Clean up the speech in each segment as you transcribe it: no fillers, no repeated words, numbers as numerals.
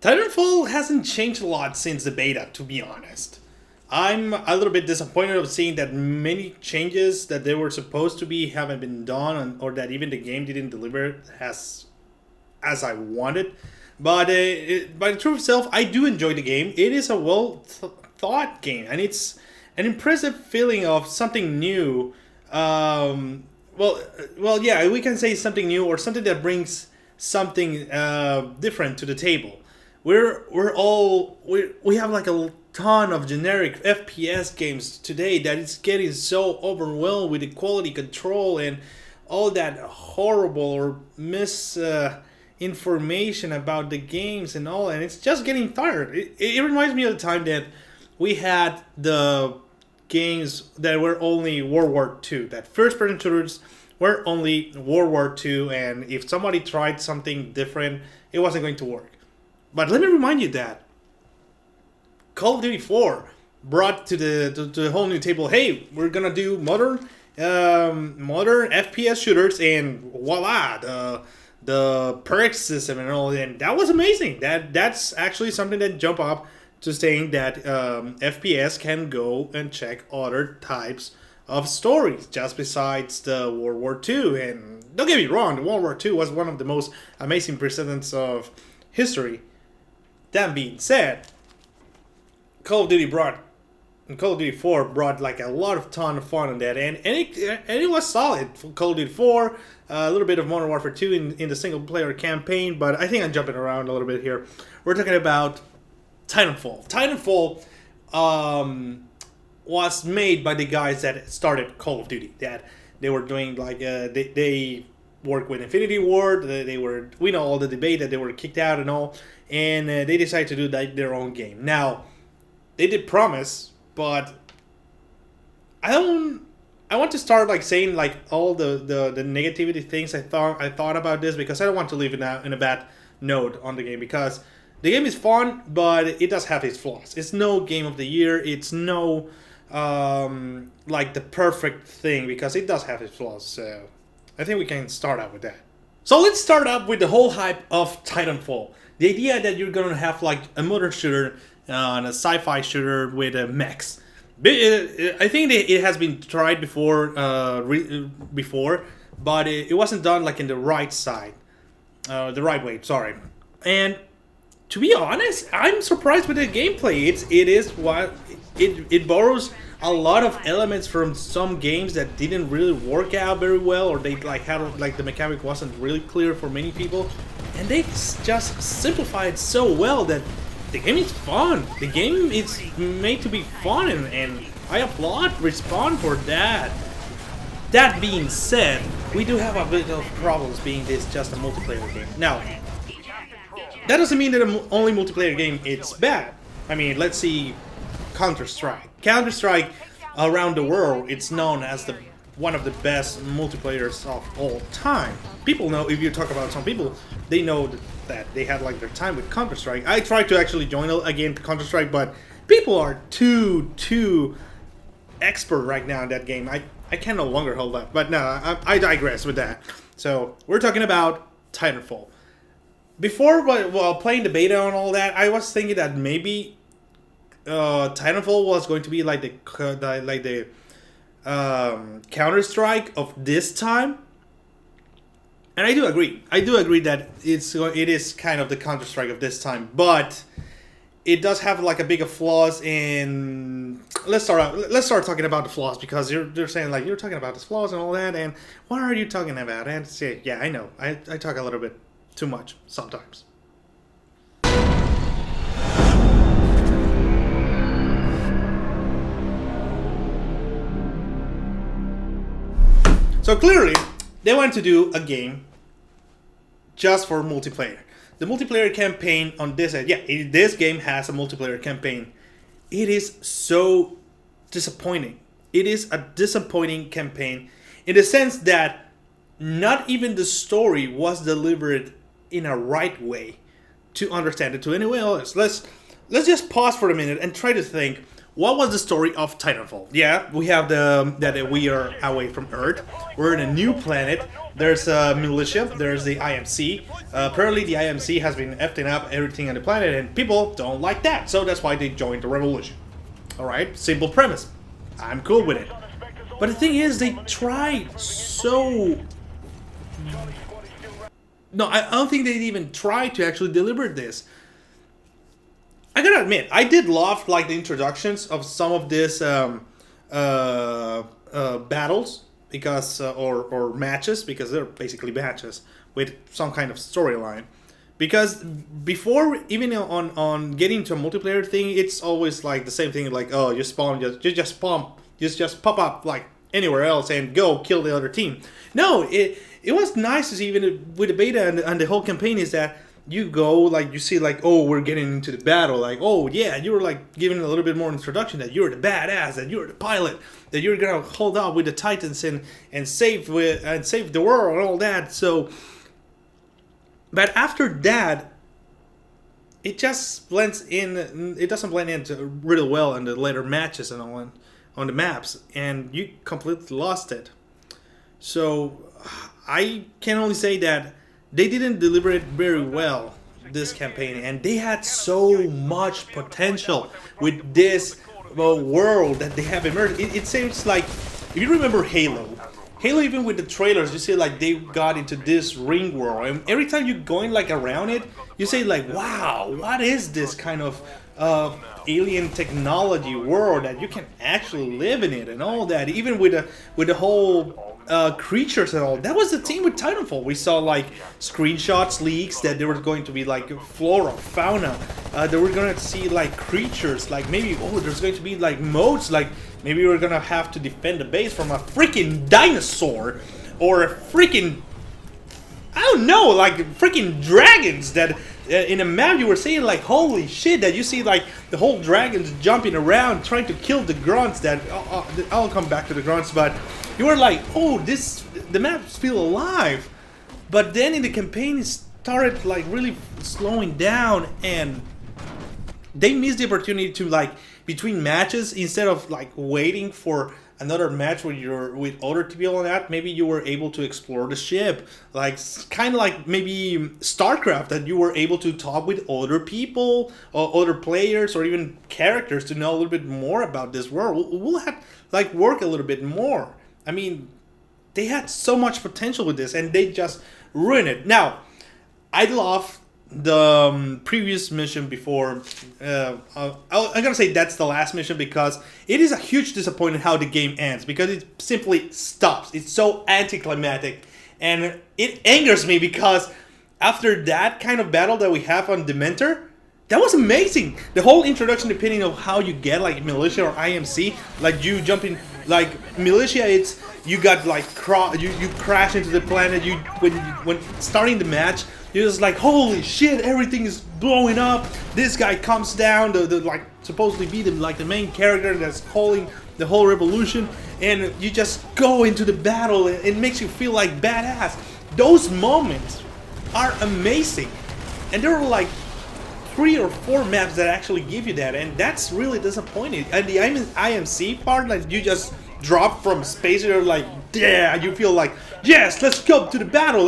Titanfall hasn't changed a lot since the beta, to be honest. I'm a little bit disappointed of seeing that many changes that they were supposed to be haven't been done, or that even the game didn't deliver as I wanted. But by the truth itself, I do enjoy the game. It is a thought game, and it's an impressive feeling of something new. Yeah, we can say something new or something that brings something different to the table. We have like a ton of generic FPS games today that it's getting so overwhelmed with the quality control and all that horrible or misinformation about the games and all, and it's just getting tired. It reminds me of the time that we had the games that were only World War II, that first-person shooters were only World War II, and if somebody tried something different, it wasn't going to work. But let me remind you that Call of Duty 4 brought to the whole new table, hey, we're gonna do modern FPS shooters, and voila, the perks system and all, and that was amazing. That's actually something that jumped up to saying that FPS can go and check other types of stories just besides the World War II. And don't get me wrong, the World War II was one of the most amazing precedents of history. That being said, Call of Duty 4 brought like a lot of ton of fun on that, and it was solid. Call of Duty 4, a little bit of Modern Warfare 2 in the single player campaign, but I think I'm jumping around a little bit here. We're talking about Titanfall. Titanfall was made by the guys that started Call of Duty. That they were doing like they worked with Infinity Ward. We know all the debate that they were kicked out and all, and they decided to do their own game. Now they did promise, but I want to start like saying like all the negativity things I thought about this, because I don't want to leave it in a bad note on the game, because the game is fun, but it does have its flaws. It's no game of the year. It's no like the perfect thing, because it does have its flaws. So I think we can start out with that. So let's start up with the whole hype of Titanfall. The idea that you're gonna have like a modern shooter and a sci-fi shooter with mechs. I think it has been tried before, but it wasn't done like in the right the right way. Sorry, and to be honest, I'm surprised with the gameplay. It borrows a lot of elements from some games that didn't really work out very well, or they like had like the mechanic wasn't really clear for many people, and they just simplified so well that the game is fun. The game is made to be fun, and I applaud Respawn for that. That being said, we do have a bit of problems being this just a multiplayer game. Now, that doesn't mean that the only multiplayer game it's bad. I mean, let's see Counter-Strike. Counter-Strike around the world, it's known as one of the best multiplayers of all time. People know, if you talk about some people, they know that they had like their time with Counter-Strike. I tried to actually join again Counter-Strike, but people are too expert right now in that game. I can no longer hold up. But no, I digress with that. So we're talking about Titanfall. Before, while playing the beta and all that, I was thinking that maybe Titanfall was going to be like the Counter-Strike of this time. And I do agree. I do agree that it is kind of the Counter-Strike of this time, but it does have like a bigger flaws in. Let's start talking about the flaws, because they're saying like you're talking about the flaws and all that, and what are you talking about? And say, yeah, I know. I talk a little bit too much sometimes. So clearly, they want to do a game just for multiplayer. The multiplayer campaign on this, this game has a multiplayer campaign. It is so disappointing. It is a disappointing campaign in the sense that not even the story was delivered in a right way to understand it to anyone else. Let's just pause for a minute and try to think, what was the story of Titanfall? Yeah, we have the that we are away from Earth. We're in a new planet. There's a militia. There's the IMC. Apparently, the IMC has been effing up everything on the planet, and people don't like that. So that's why they joined the revolution. All right, simple premise. I'm cool with it. But the thing is, they tried so. No, I don't think they even tried to actually deliver this. I gotta admit, I did love like the introductions of some of this battles because or matches, because they're basically matches with some kind of storyline. Because before even on getting to a multiplayer thing, it's always like the same thing, like, oh, you spawn, just pop up like anywhere else and go kill the other team. No, it was nice to see, even with the beta and the whole campaign, is that you go, like, you see, like, oh, we're getting into the battle, like, oh yeah, you were like giving a little bit more introduction that you're the badass, that you're the pilot, that you're gonna hold up with the Titans and save the world and all that. So, but after that, it just blends in. It doesn't blend in really well in the later matches and on the maps, and you completely lost it. So I can only say that they didn't deliver it very well, this campaign, and they had so much potential with this world that they have emerged. It seems like, if you remember Halo, even with the trailers, you see like they got into this ring world, and every time you're going like around it, you say like, wow, what is this kind of alien technology world that you can actually live in it and all that, even with the whole creatures and all. That was the theme with Titanfall. We saw like screenshots, leaks, that there was going to be like flora, fauna. That we're gonna see like creatures, like maybe, oh, there's going to be like modes, like maybe we're gonna have to defend the base from a freaking dinosaur or a freaking, I don't know, like freaking dragons that in a map you were saying like, holy shit, that you see like the whole dragons jumping around trying to kill the grunts. That I'll come back to the grunts, but you were like, oh, the maps feel alive. But then in the campaign it started like really slowing down, and they missed the opportunity to, like, between matches, instead of like waiting for another match where you're with other people on that, maybe you were able to explore the ship, like kind of like maybe StarCraft, that you were able to talk with other people or other players or even characters to know a little bit more about this world. We'll have like work a little bit more. I mean, they had so much potential with this, and they just ruined it. Now, I love the previous mission before. I'm gonna say that's the last mission, because it is a huge disappointment how the game ends, because it simply stops. It's so anticlimactic, and it angers me, because after that kind of battle that we have on Demeter, that was amazing. The whole introduction, depending on how you get like militia or IMC, like you jump in, like militia, it's you got like you crash into the planet. When starting the match, you're just like, holy shit, everything is blowing up. This guy comes down, the like supposedly be the main character that's holding the whole revolution, and you just go into the battle. It makes you feel like badass. Those moments are amazing, and there were like 3 or 4 maps that actually give you that, and that's really disappointing. And the IMC part, like you just drop from space, you're like, yeah, you feel like, yes, let's go to the battle.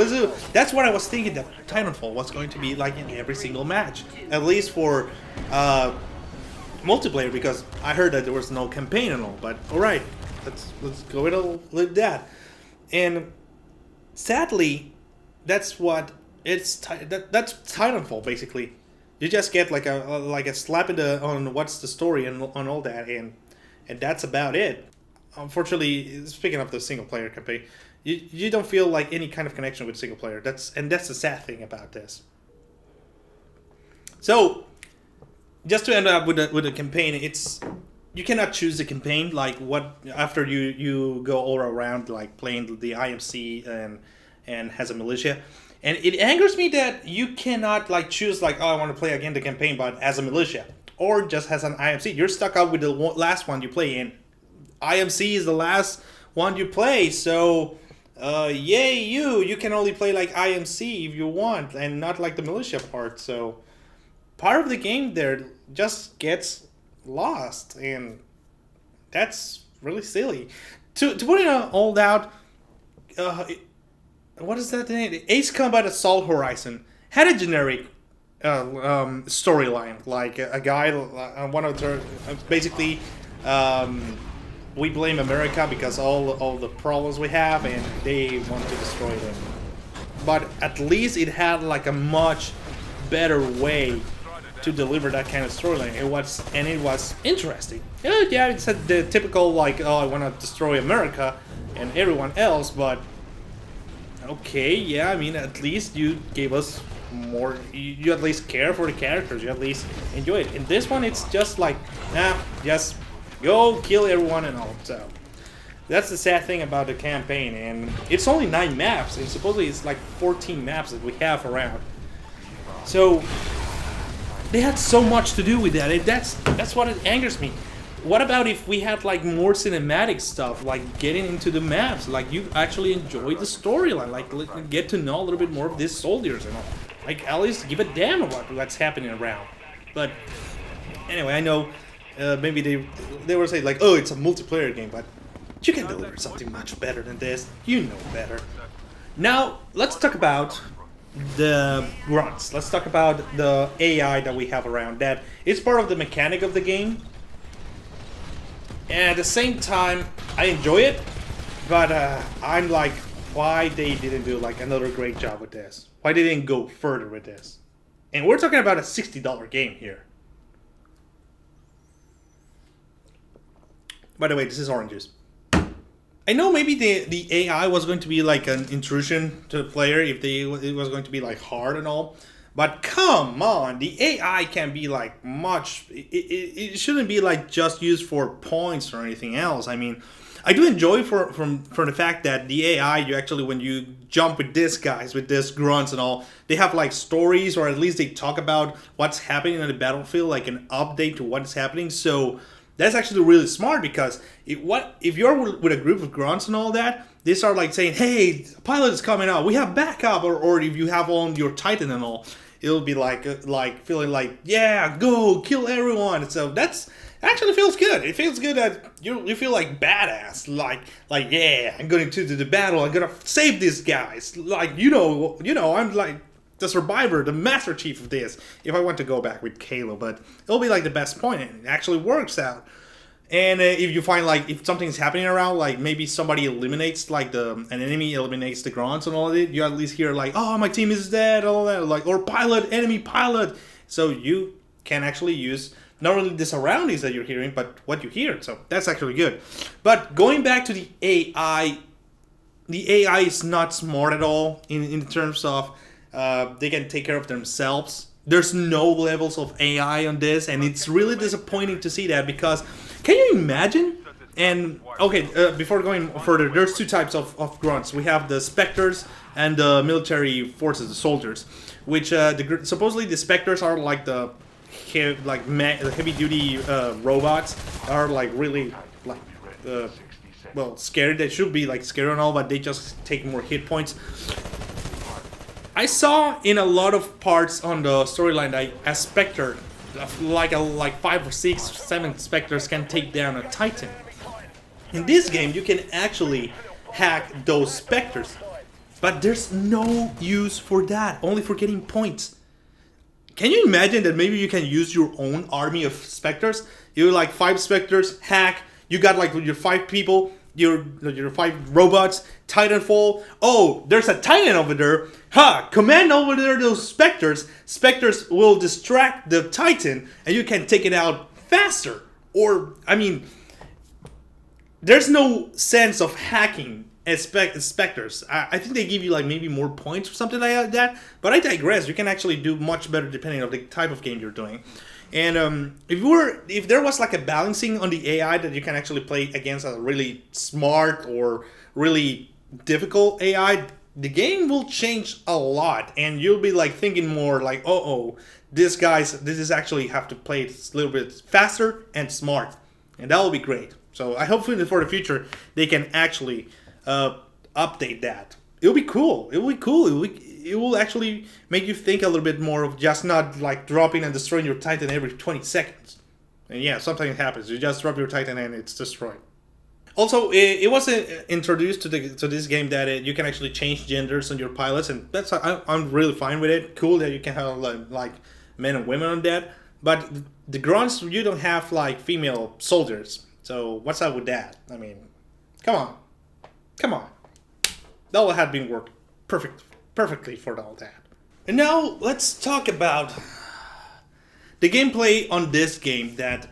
That's what I was thinking that Titanfall was going to be like in every single match, at least for multiplayer, because I heard that there was no campaign and all. But all right, let's go with that. And sadly, that's what it's that's Titanfall basically. You just get like a slap on what's the story and on all that, and that's about it. Unfortunately, speaking of the single player campaign, you don't feel like any kind of connection with single player. That's the sad thing about this. So, just to end up with the campaign, it's, you cannot choose the campaign, like what after you go all around like playing the IMC and has a militia. And it angers me that you cannot like choose like, oh, I want to play again the campaign, but as a militia or just as an IMC. You're stuck out with the last one you play in. IMC is the last one you play, so yay you can only play like IMC if you want, and not like the militia part. So part of the game there just gets lost, and that's really silly. To put it all out, uh, what is that name? Ace Combat Assault Horizon had a generic storyline, like a guy, one of the basically. We blame America because all the problems we have, and they want to destroy them. But at least it had like a much better way to deliver that kind of storyline. It was interesting. Yeah, it's the typical like, oh, I want to destroy America and everyone else, but okay, yeah, I mean, at least you gave us more. You at least care for the characters. You at least enjoy it. In this one, it's just like, nah, just go kill everyone and all. So that's the sad thing about the campaign, and it's only 9 maps, and supposedly it's like 14 maps that we have around. So they had so much to do with that. That's what it angers me. What about if we had like more cinematic stuff, like getting into the maps, like you actually enjoy the storyline, like get to know a little bit more of these soldiers and all. Like at least give a damn about what's happening around. But anyway, I know maybe they were saying like, oh, it's a multiplayer game, but you can deliver something much better than this. You know better. Now let's talk about the grunts. Let's talk about the AI that we have around that. It's part of the mechanic of the game. And at the same time, I enjoy it, but I'm like, why they didn't do like another great job with this? Why they didn't go further with this? And we're talking about a $60 game here. By the way, this is orange juice. I know maybe the AI was going to be like an intrusion to the player if it was going to be like hard and all. But come on, the AI can be like much. It shouldn't be like just used for points or anything else. I mean, I do enjoy from the fact that the AI, you actually, when you jump with these guys, with these grunts and all, they have like stories, or at least they talk about what's happening on the battlefield, like an update to what's happening. So that's actually really smart, because if you're with a group of grunts and all that, they start like saying, hey, pilot is coming out, we have backup, or if you have on your Titan and all, it'll be like feeling like, yeah, go kill everyone. So that's actually feels good. It feels good that you feel like badass, like yeah, I'm going to the battle, I'm gonna save these guys, like you know I'm like the survivor, the master chief of this, if I want to go back with Kalo. But it'll be like the best point, and it actually works out. And if you find like if something's happening around, like maybe somebody eliminates like an enemy eliminates the grunts and all of it, you at least hear like, oh, my team is dead, all that, like, or enemy pilot. So you can actually use not only the surroundings that you're hearing, but what you hear. So that's actually good. But going back to the AI is not smart at all in terms of they can take care of themselves. There's no levels of AI on this, and it's really disappointing to see that, because can you imagine? And okay, before going further, there's 2 types of grunts. We have the specters and the military forces, the soldiers, which supposedly the specters are like the heavy duty robots, are like really like well, scary. They should be like scary and all, but they just take more hit points. I saw in a lot of parts on the storyline that a specter, like 5 or 6, 7 specters can take down a Titan. In this game, you can actually hack those specters, but there's no use for that, only for getting points. Can you imagine that maybe you can use your own army of specters? You like 5 specters, hack, you got like your 5 people, your 5 robots, Titanfall. Oh, there's a Titan over there. Command over there those specters. Specters will distract the Titan, and you can take it out faster. Or, I mean, there's no sense of hacking as specters. I think they give you like maybe more points or something like that. But I digress. You can actually do much better depending on the type of game you're doing. And if there was like a balancing on the AI that you can actually play against a really smart or really difficult AI, the game will change a lot, and you'll be like thinking more like, this is actually have to play it a little bit faster and smart, and that will be great. So I hope for the future they can actually update that. It'll be cool. It will actually make you think a little bit more of just not like dropping and destroying your Titan every 20 seconds. And yeah, something happens. You just drop your Titan and it's destroyed. Also, it was introduced to this game that you can actually change genders on your pilots, and I'm really fine with it. Cool that you can have like men and women on that. But the grunts, you don't have like female soldiers. So what's up with that? I mean, come on, come on. That would have been worked perfectly for all that. And now let's talk about the gameplay on this game. That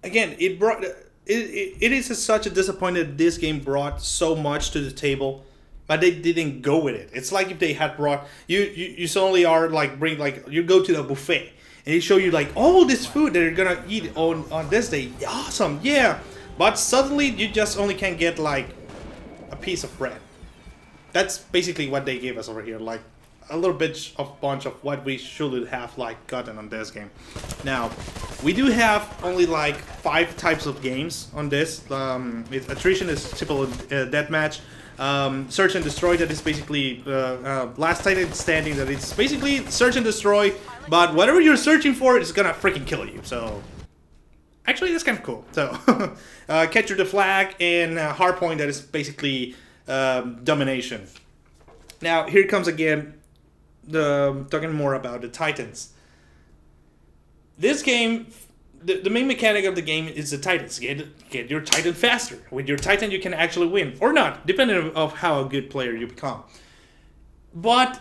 again, it brought. It is such a disappointment that this game brought so much to the table, but they didn't go with it. It's like if they had brought you suddenly are like bring like you go to the buffet and they show you like all this food that you're gonna eat on this day. Awesome, yeah. But suddenly you just only can get like a piece of bread. That's basically what they gave us over here, like a little bit of bunch of what we should have like gotten on this game. Now, we do have only like 5 types of games on this. Attrition is typical deathmatch. Search and destroy, that is basically last Titan standing, that it's basically search and destroy, but whatever you're searching for is gonna freaking kill you. So actually that's kind of cool. So capture the flag, and hardpoint, that is basically domination. Now here comes again talking more about the Titans. This game, the main mechanic of the game is the Titans. Get your Titan faster. With your Titan, you can actually win, or not, depending on how a good player you become. But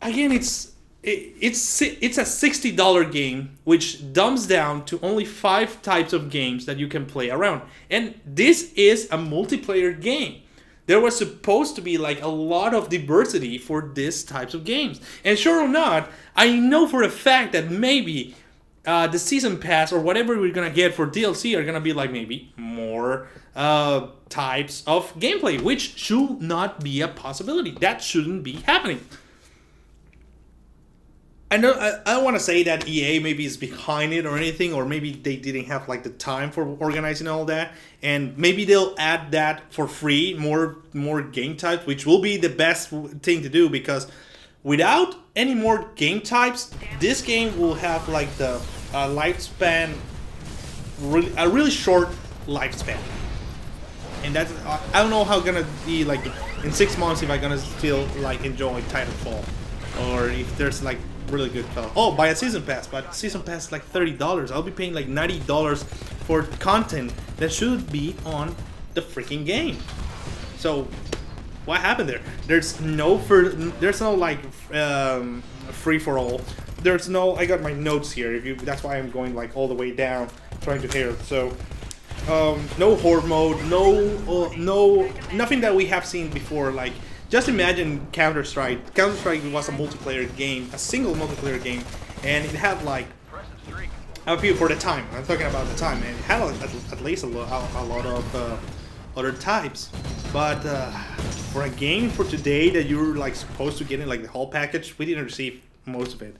again, it's a $60 game, which dumbs down to only 5 types of games that you can play around. And this is a multiplayer game. There was supposed to be like a lot of diversity for these types of games. And sure or not, I know for a fact that maybe the season pass or whatever we're gonna get for DLC are gonna be like maybe more types of gameplay, which should not be a possibility. That shouldn't be happening. I don't want to say that EA maybe is behind it or anything, or maybe they didn't have like the time for organizing all that, and maybe they'll add that for free, more game types, which will be the best thing to do, because without any more game types, this game will have like the lifespan, a really short lifespan, and that's I don't know how gonna be like in 6 months if I'm gonna still like enjoy Titanfall, or if there's like really good stuff. Oh, buy a season pass, but season pass is like $30. I'll be paying like $90 for content that should be on the freaking game. So what happened there? There's no like free for all. There's no. I got my notes here. That's why I'm going like all the way down, trying to hear. So no horde mode, no nothing that we have seen before. Like, just imagine Counter-Strike. Counter-Strike was a multiplayer game, a single multiplayer game, and it had like, I feel for the time. I'm talking about the time, and it had at least a lot of other types. But for a game for today that you're like supposed to get in like the whole package, we didn't receive most of it.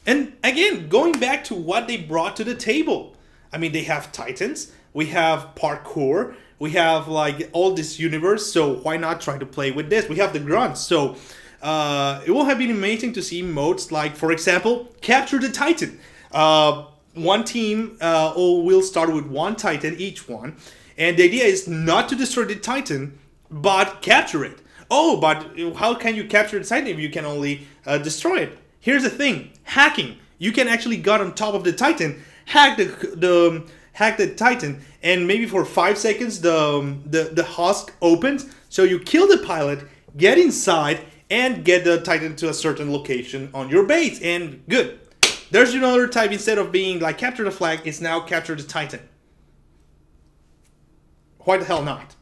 And again, going back to what they brought to the table. I mean, they have Titans, we have parkour, we have like all this universe, so why not try to play with this? We have the grunts, so it will have been amazing to see modes like, for example, capture the Titan. One team will start with 1 Titan each one, and the idea is not to destroy the Titan, but capture it. Oh, but how can you capture the Titan if you can only destroy it? Here's the thing, hacking. You can actually get on top of the Titan, hack the Titan, and maybe for 5 seconds the husk opens, so you kill the pilot, get inside, and get the Titan to a certain location on your base, and good. There's another type. Instead of being like capture the flag, it's now capture the Titan. Why the hell not?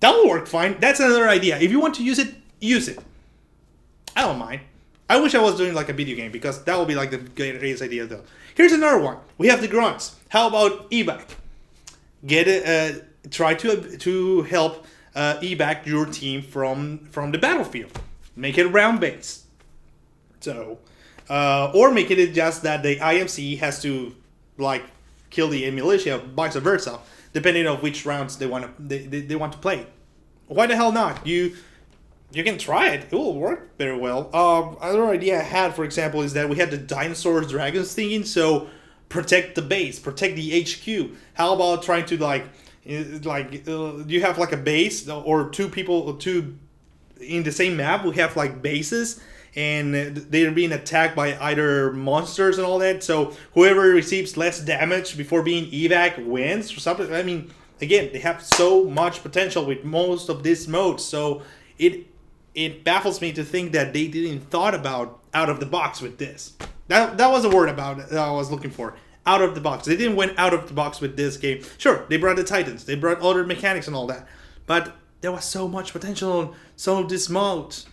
That will work fine. That's another idea. If you want to use it, use it. I don't mind. I wish I was doing like a video game, because that would be like the greatest idea though. Here's another one. We have the grunts. How about evac? Try to help evac your team from the battlefield. Make it round base. So, or make it just that the IMC has to like kill the militia, vice versa, depending on which rounds they want to play. Why the hell not? You can try it. It will work very well. Another idea I had, for example, is that we had the dinosaurs, dragons thingy. So protect the base, protect the HQ. How about trying to you have like a base or two people, two in the same map. We have like bases, and they're being attacked by either monsters and all that. So whoever receives less damage before being evac wins or something. I mean, again, they have so much potential with most of these modes. So it it baffles me to think that they didn't thought about out of the box with this. That was a word about it that I was looking for. Out of the box. They didn't went out of the box with this game. Sure, they brought the Titans, they brought other mechanics and all that, but there was so much potential on some of these modes.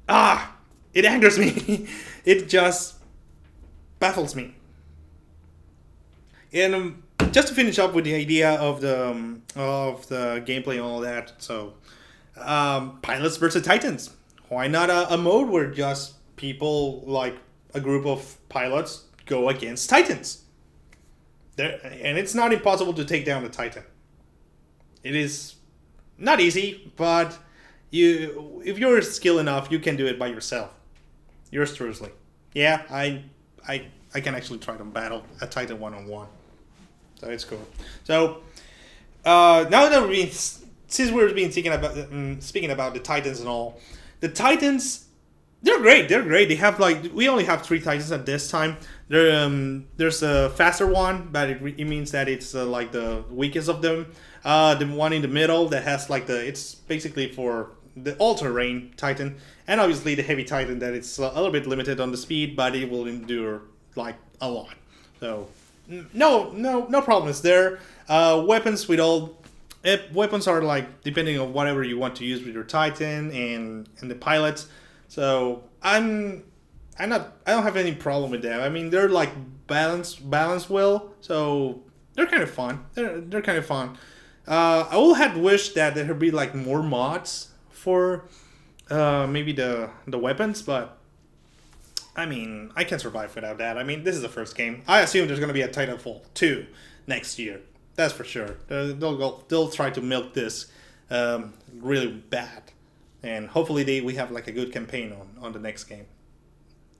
It angers me. It just baffles me. And just to finish up with the idea of the gameplay and all that, so pilots versus Titans. Why not a mode where just people, like a group of pilots, go against Titans? And it's not impossible to take down a Titan. It is not easy, but if you're skilled enough, you can do it by yourself. Yours truly. Yeah, I can actually try to battle a Titan one-on-one. So it's cool. So now that since we're being speaking about the Titans and all, the Titans, they're great. They're great. They have we only have 3 Titans at this time. There's a faster one, but it means that it's like the weakest of them. The one in the middle that has it's basically for the all-terrain Titan, and obviously the heavy Titan that it's a little bit limited on the speed, but it will endure a lot. So no problems there. Weapons with all. Weapons are depending on whatever you want to use with your Titan and the pilots. So I don't have any problem with them. I mean, they're balanced well, so they're kind of fun. They're kind of fun. I would have wished that there would be more mods for maybe the weapons, but I mean, I can survive without that. I mean, this is the first game. I assume there's going to be a Titanfall 2 next year. That's for sure. They'll try to milk this really bad, and hopefully we have a good campaign on the next game.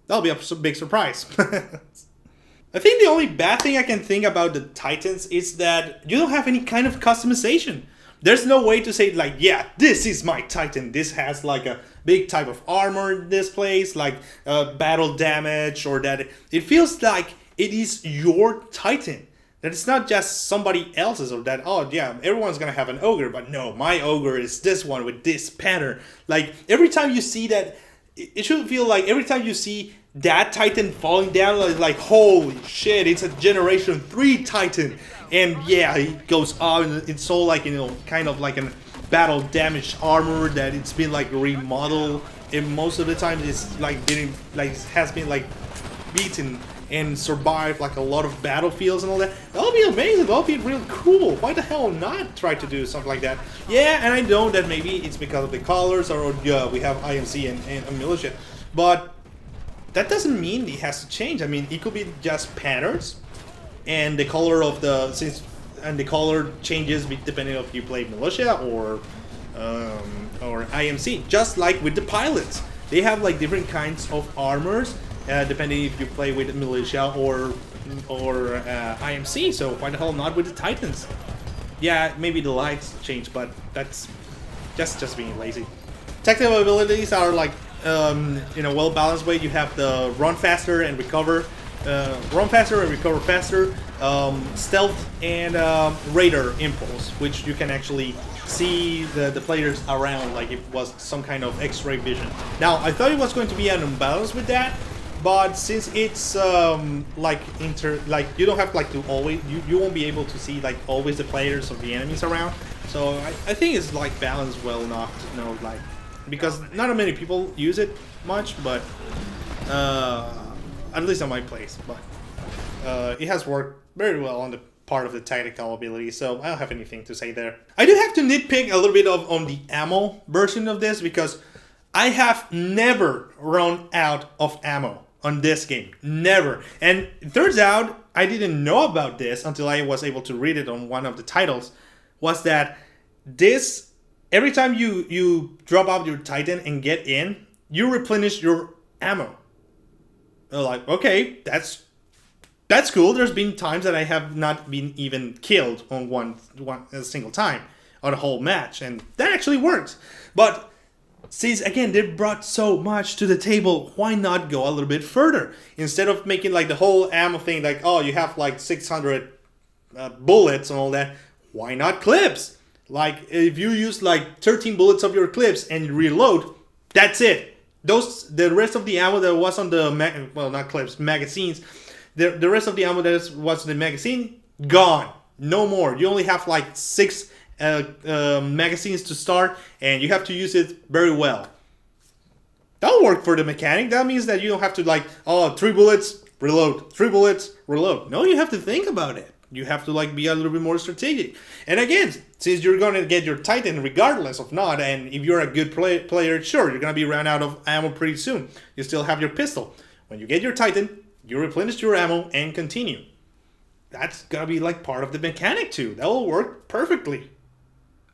That'll be a big surprise. I think the only bad thing I can think about the Titans is that you don't have any kind of customization. There's no way to say yeah, this is my Titan. This has a big type of armor in this place, battle damage, or that it feels like it is your Titan. That it's not just somebody else's, or that, oh yeah, everyone's gonna have an ogre, but no, my ogre is this one with this pattern. Every time you see that, it should feel like every time you see that Titan falling down, holy shit, it's a Generation 3 Titan. And yeah, it goes up, and it's all kind of like a battle damaged armor that it's been remodeled, and most of the time it's has been beaten and survive a lot of battlefields and all that. That'll be amazing. That'll be real cool. Why the hell not try to do something like that? Yeah, and I know that maybe it's because of the colors, or we have IMC and militia, but that doesn't mean it has to change. I mean, it could be just patterns, and the color of the color changes depending if you play militia or IMC. Just like with the pilots, they have different kinds of armors. Depending if you play with militia or IMC, so why the hell not with the Titans? Yeah, maybe the lights change, but that's just being lazy. Technical abilities are in a well-balanced way. You have the run faster and recover faster, stealth, and radar impulse, which you can actually see the players around like it was some kind of X-ray vision. Now, I thought it was going to be an imbalance with that, but since it's you don't have to always, you won't be able to see always the players or the enemies around. So I think it's balanced well enough to know because not many people use it much, but at least on my place. But it has worked very well on the part of the tactical ability, so I don't have anything to say there. I do have to nitpick a little bit on the ammo version of this, because I have never run out of ammo on this game. Never. And it turns out I didn't know about this until I was able to read it on one of the titles, was that this every time you drop out your Titan and get in, you replenish your ammo. They're like, okay, that's cool. There's been times that I have not been even killed on one a single time on a whole match, and that actually works. But since again they brought so much to the table, why not go a little bit further? Instead of making like the whole ammo thing, like, oh, you have like 600 bullets and all that, why not clips? Like if you use like 13 bullets of your clips and you reload, that's it. The rest of the ammo that was on the not clips, magazines, the rest of the ammo that was in the magazine, gone, no more. You only have like 6 magazines to start, and you have to use it very well. That'll work for the mechanic. That means that you don't have to like, oh, 3 bullets, reload, 3 bullets, reload. No, you have to think about it. You have to like be a little bit more strategic. And again, since you're going to get your Titan regardless of not, and if you're a good player, sure, you're going to be run out of ammo pretty soon. You still have your pistol. When you get your Titan, you replenish your ammo and continue. That's going to be like part of the mechanic too. That will work perfectly.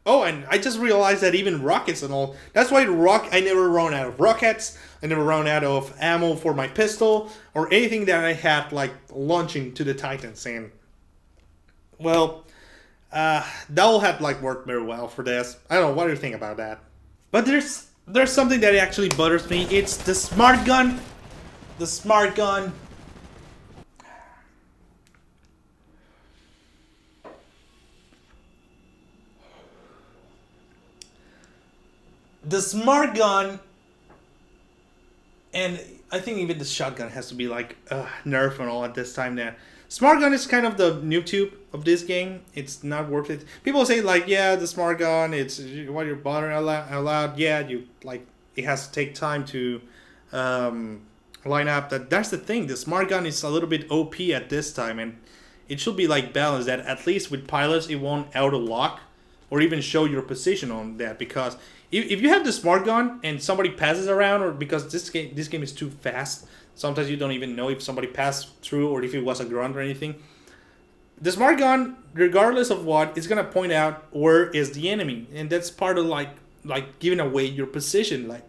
Oh, and I just realized that even rockets and all, that's why I never run out of rockets. I never run out of ammo for my pistol or anything that I had like launching to the Titans. And well, that will have like worked very well for this. I don't know, what do you think about that? But there's something that actually butters me. It's the smart gun. The smart gun. The smart gun, and I think even the shotgun has to be like nerfed and all at this time now. Smart gun is kind of the noob tube of this game. It's not worth it. People say like, yeah, the smart gun, it's what you're bothering allowed. Yeah, you like it has to take time to line up. That's the thing. The smart gun is a little bit OP at this time, and it should be like balanced. That at least with pilots, it won't auto lock or even show your position on that, because if you have the smart gun and somebody passes around, or because this game is too fast, sometimes you don't even know if somebody passed through or if it was a grunt or anything. The smart gun, regardless of what, is gonna point out where is the enemy, and that's part of like giving away your position. Like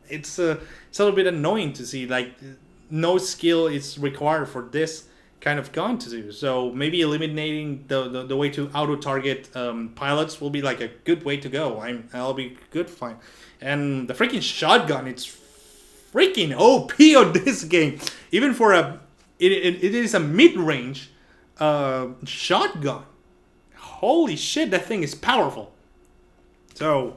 it's a little bit annoying to see. Like no skill is required for this kind of gun to do. So maybe eliminating the way to auto target pilots will be like a good way to go. I'll be good, fine. And the freaking shotgun, it's freaking OP on this game. Even for it is a mid-range shotgun. Holy shit, that thing is powerful. So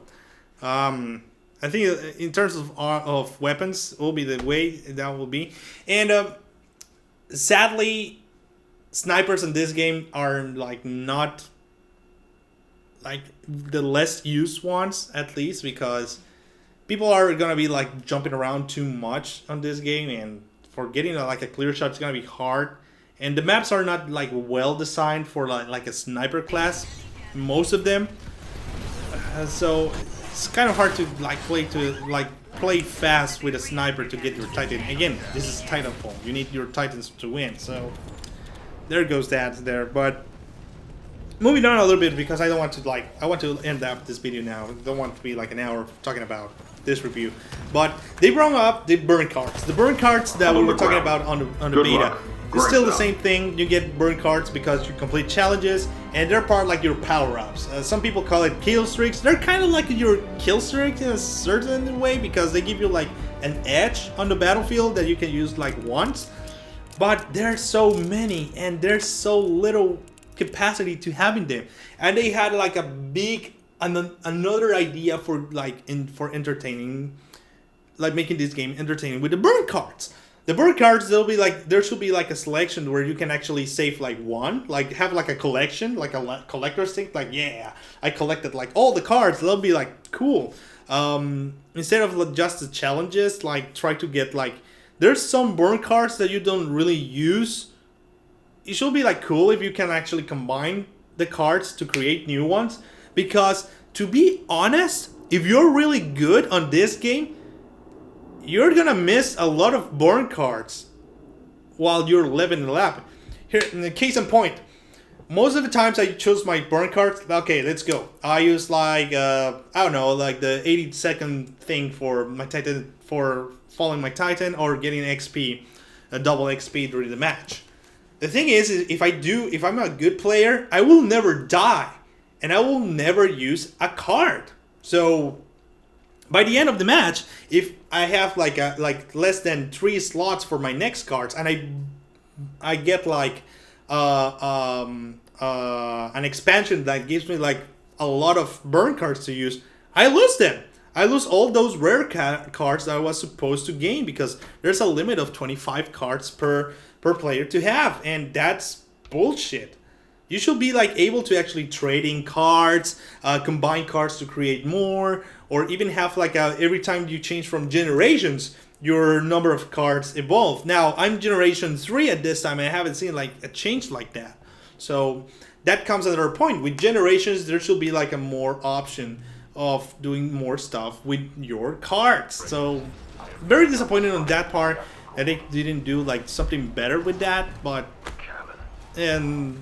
I think in terms of weapons, will be the way that will be. And sadly, snipers in this game are like not like the less used ones, at least, because people are gonna be like jumping around too much on this game, and for getting like a clear shot is gonna be hard. And the maps are not like well designed for like a sniper class, most of them. So it's kind of hard to play fast with a sniper to get your Titan. Again, this is Titanfall. You need your Titans to win. So there goes that there. But moving on a little bit, because I don't want to I want to end up this video now. I don't want to be like an hour talking about this review. But they brought up the burn cards. The burn cards that we were talking about on the beta. It's still the same thing. You get burn cards because you complete challenges, and they're part like your power-ups. Some people call it kill streaks. They're kind of like your kill streak in a certain way, because they give you like an edge on the battlefield that you can use like once. But there's so many, and there's so little capacity to having them. And they had like a big another idea for for entertaining, like making this game entertaining with the burn cards. The burn cards, there should be like a selection where you can actually save like one, like have like a collection, like a collector's thing. Like, yeah, I collected like all the cards. They'll be like cool. Instead of just the challenges, like try to get like, there's some burn cards that you don't really use. It should be like cool if you can actually combine the cards to create new ones. Because to be honest, if you're really good on this game, you're gonna miss a lot of burn cards while you're living the lab. Here, in the case in point, most of the times I choose my burn cards. Okay, let's go. I use like I don't know, like the 80-second thing for my Titan, for following my Titan or getting XP, a double XP during the match. The thing is if I'm a good player, I will never die, and I will never use a card. So by the end of the match, if I have like less than 3 slots for my next cards, and I get like an expansion that gives me like a lot of burn cards to use, I lose them. I lose all those rare cards that I was supposed to gain, because there's a limit of 25 cards per player to have, and that's bullshit. You should be like able to actually trading cards, combine cards to create more, or even have like every time you change from generations, your number of cards evolve. Now I'm generation 3 at this time, and I haven't seen like a change like that. So that comes another point. With generations, there should be like a more option of doing more stuff with your cards. So very disappointed on that part. I think they didn't do like something better with that, but and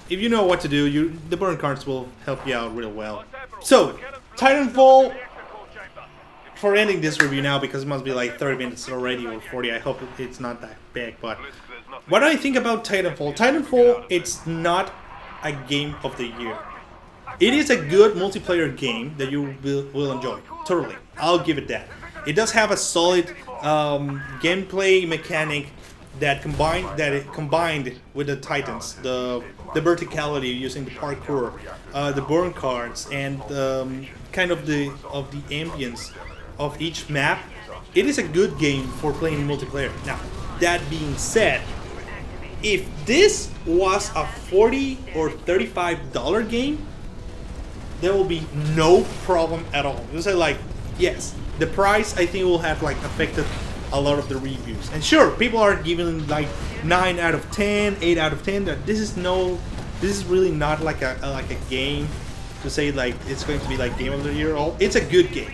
if you know what to do, the burn cards will help you out real well. So Titanfall, for ending this review now, because it must be like 30 minutes already or 40. I hope it's not that big, but what do I think about Titanfall? Titanfall, it's not a game of the year. It is a good multiplayer game that you will enjoy. Totally. I'll give it that. It does have a solid gameplay mechanic that combined with the Titans, the verticality using the parkour, the burn cards, and kind of the ambience of each map. It is a good game for playing multiplayer. Now, that being said, if this was a $40 or $35 game, there will be no problem at all. You say like, yes, the price I think will have like affected a lot of the reviews. And sure, people are giving like 9 out of 10, 8 out of 10. That this is really not like a game to say like it's going to be like game of the year. It's a good game.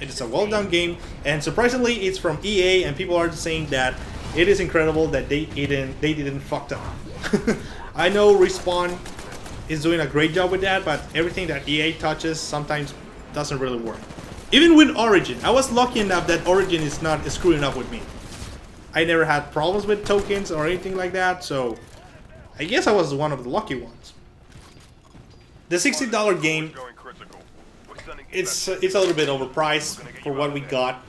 It is a well done game, and surprisingly, it's from EA, and people are saying that it is incredible that they didn't fuck up. I know Respawn is doing a great job with that, but everything that EA touches sometimes doesn't really work. Even with Origin, I was lucky enough that Origin is not screwing up with me. I never had problems with tokens or anything like that, so I guess I was one of the lucky ones. The $60 game, it's a little bit overpriced for what we got.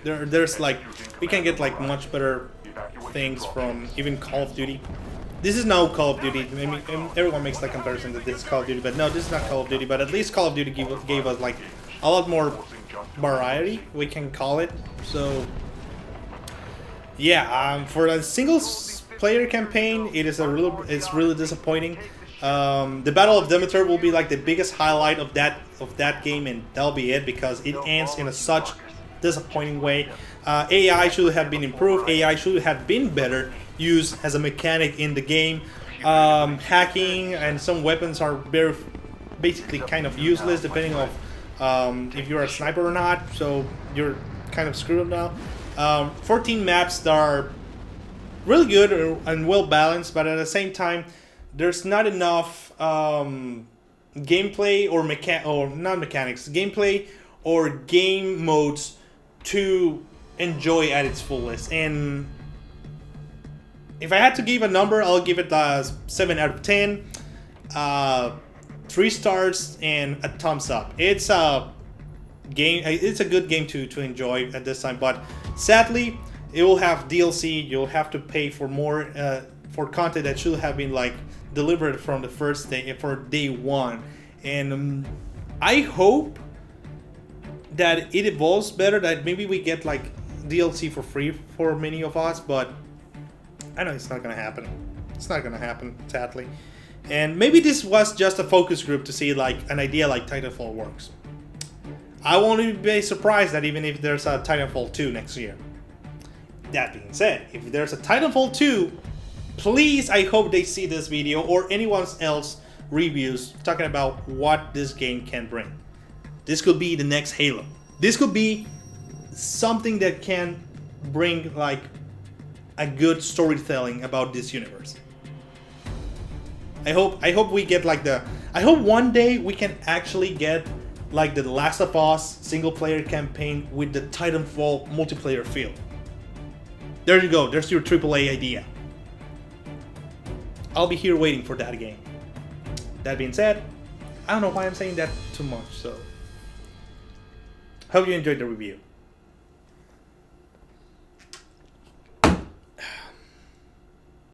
There's like, we can get like much better things from even Call of Duty. This is no Call of Duty. I mean, everyone makes the comparison that this is Call of Duty, but no, this is not Call of Duty. But at least Call of Duty gave us like a lot more variety, we can call it. So yeah, for a single player campaign, it's really disappointing. The Battle of Demeter will be like the biggest highlight of that game, and that'll be it, because it ends in such disappointing way. AI should have been improved. AI should have been better used as a mechanic in the game. Hacking and some weapons are basically kind of useless depending on if you're a sniper or not. So you're kind of screwed now. 14 maps that are really good and well balanced, but at the same time, there's not enough gameplay or gameplay or game modes to enjoy at its fullest. And if I had to give a number, I'll give it a 7 out of 10, 3 stars, and a thumbs up. It's a game. It's a good game to enjoy at this time, but sadly, it will have DLC. You'll have to pay for more for content that should have been like delivered from the first day, for day one. And I hope that it evolves better, that maybe we get like DLC for free for many of us, but I know it's not gonna happen. It's not gonna happen, sadly. And maybe this was just a focus group to see like an idea like Titanfall works. I won't even be surprised that even if there's a Titanfall 2 next year. That being said, if there's a Titanfall 2, please, I hope they see this video or anyone else reviews talking about what this game can bring. This could be the next Halo. This could be something that can bring like a good storytelling about this universe. I hope we get like the. I hope one day we can actually get like the Last of Us single player campaign with the Titanfall multiplayer feel. There you go. There's your AAA idea. I'll be here waiting for that game. That being said, I don't know why I'm saying that too much. So, hope you enjoyed the review.